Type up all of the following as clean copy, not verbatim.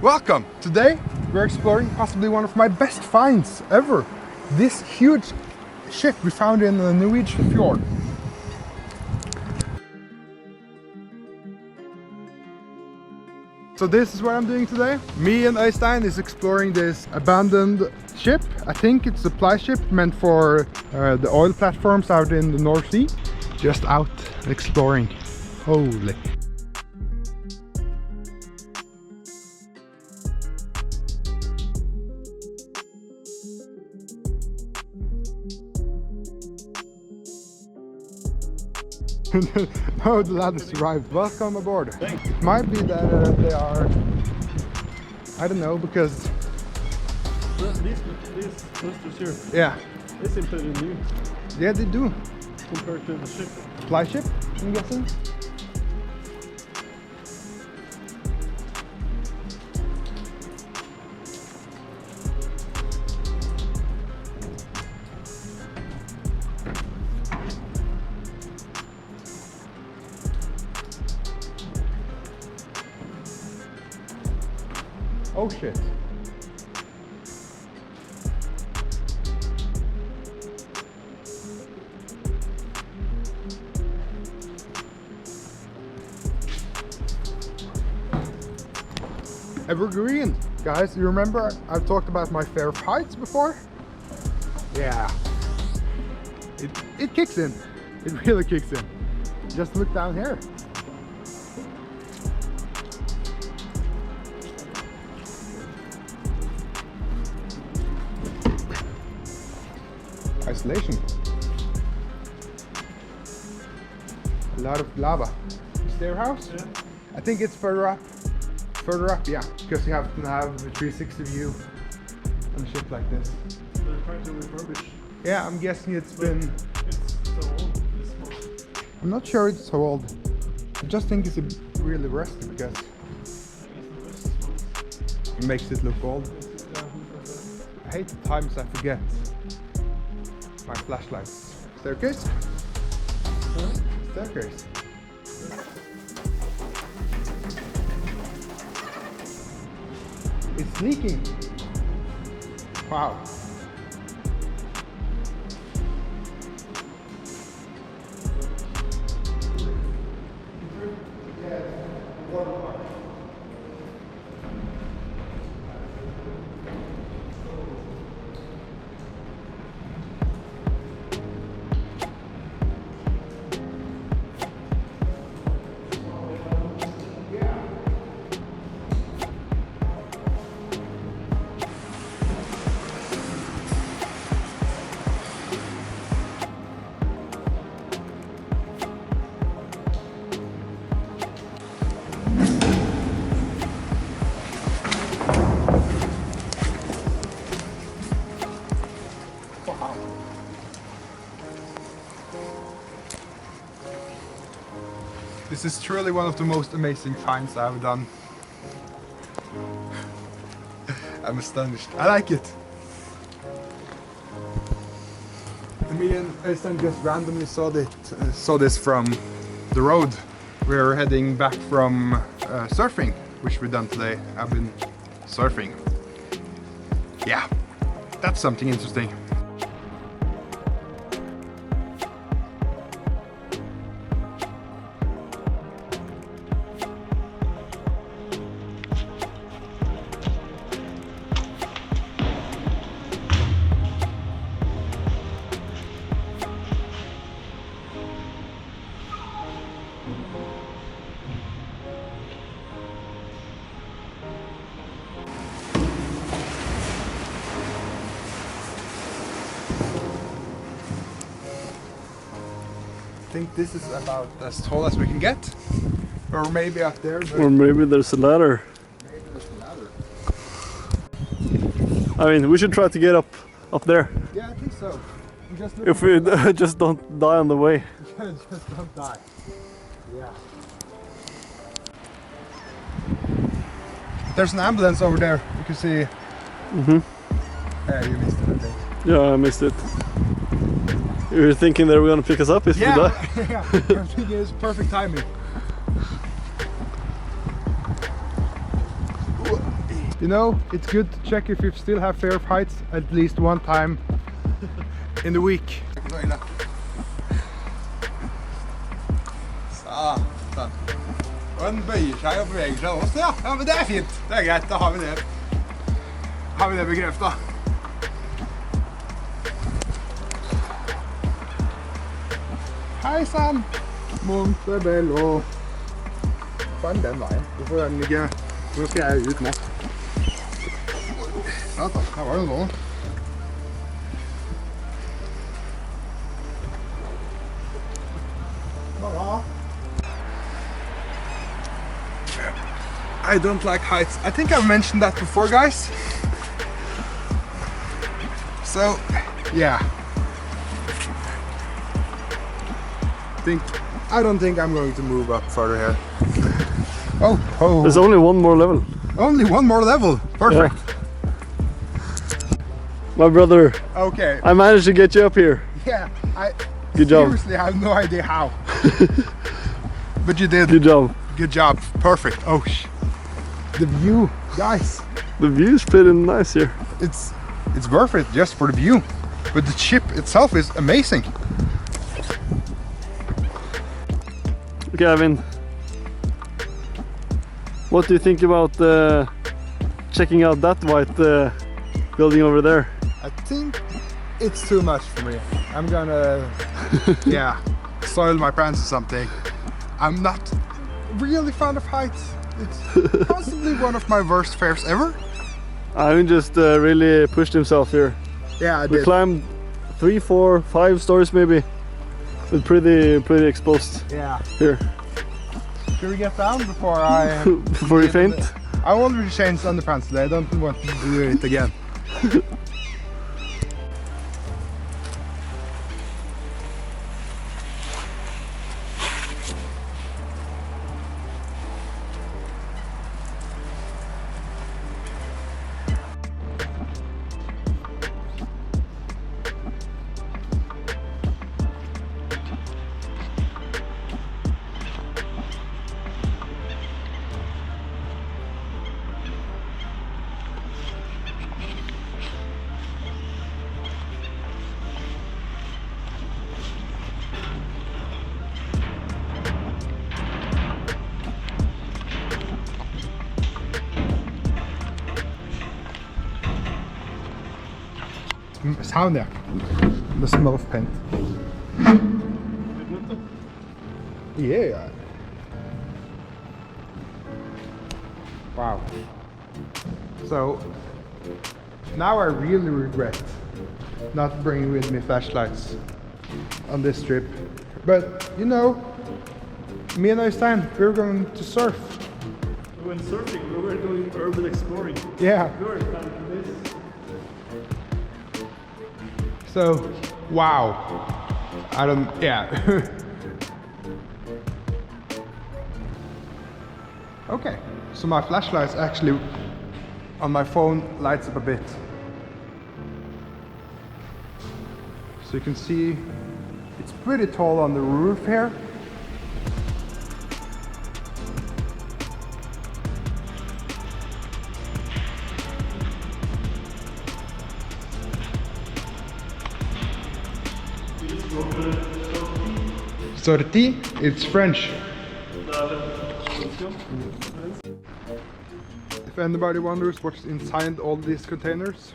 Welcome! Today we're exploring possibly one of my best finds ever. This huge ship we found in the Norwegian Fjord. So this is what I'm doing today. Me and Øystein is exploring this abandoned ship. I think it's a supply ship meant for the oil platforms out in the North Sea. Just out exploring. Holy. No, the ladders arrived. Welcome aboard. Thanks. It might be that they are, I don't know, because... These clusters here, Yeah. they seem pretty new Yeah, they do. compared to the ship. Supply ship, I'm guessing. Oh shit. Evergreen. Guys, you remember I've talked about my fear of heights before? Yeah. It kicks in. It really kicks in. Just look down here. Isolation. A lot of lava. Stair house? Yeah. I think it's further up. Further up, yeah. Because you have to have a 360 view on a ship like this. They're trying to refurbish. Yeah, I'm guessing it's But been... It's so old, this small. I'm not sure it's so old. I just think it's really rusty because it makes it look old. I hate the times I forget my flashlights. Staircase? Staircase. It's leaking. Wow. This is truly one of the most amazing finds I've done. I'm astonished. I like it. Me and Øystein just randomly saw this from the road. We're heading back from surfing, which we've done today. I've been surfing. Yeah, that's something interesting. I think this is about as tall as we can get, or maybe up there. Or maybe there's a ladder. Maybe there's a ladder. I mean, we should try to get up there. Yeah, I think so. Just If we just don't die on the way. just don't die. Yeah. There's an ambulance over there. You can see. Yeah, you missed it, I think. Yeah, I missed it. You were thinking they were gonna pick us up if we die? Yeah, I'm thinking it's perfect timing. You know, it's good to check if you still have fear of heights at least one time in the week. Sånn. Og den bøyer seg og beveger seg også, ja. Ja, men det er fint. Det er greit, da har vi det. Har vi det bekreftet. Hei sann, Montebello. Faen den veien. Hvorfor er den ikke... Nå skal jeg ut nå. Satan, her var det noe. I don't like heights. I think I've mentioned that before, guys. So, yeah. I don't think I'm going to move up further here. Oh. There's only one more level. Only one more level. Perfect. Yeah. My brother. Okay. I managed to get you up here. Yeah. Good job. Seriously, I have no idea how. But you did. Good job. Good job. Perfect. Oh, the view, guys. The view is pretty nice here. It's worth it just for the view. But the ship itself is amazing. Okay, Eivind. What do you think about checking out that white building over there? I think it's too much for me. I'm gonna, yeah, soil my pants or something. I'm not really fond of heights. It's possibly one of my worst fears ever. Eivind just really pushed himself here. Yeah, I We did. climbed 3, 4, 5 stories maybe. It's pretty exposed. Yeah. Here. Should we get down before I... Before you faint? I already changed underpants today. I don't want to do it again. Sound there. The smell of paint. Yeah. Wow. So now I really regret not bringing with me flashlights on this trip. But you know, me and Øystein, we're going to surf. We went surfing, we were doing urban exploring. Yeah. So, wow. I don't, yeah. Okay, so my flashlight actually on my phone lights up a bit. So you can see it's pretty tall on the roof here. Sortie, it's French. If anybody wonders what's inside all these containers,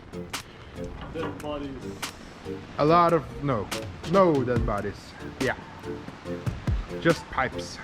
Dead bodies. a lot of, no dead bodies. Yeah, just pipes.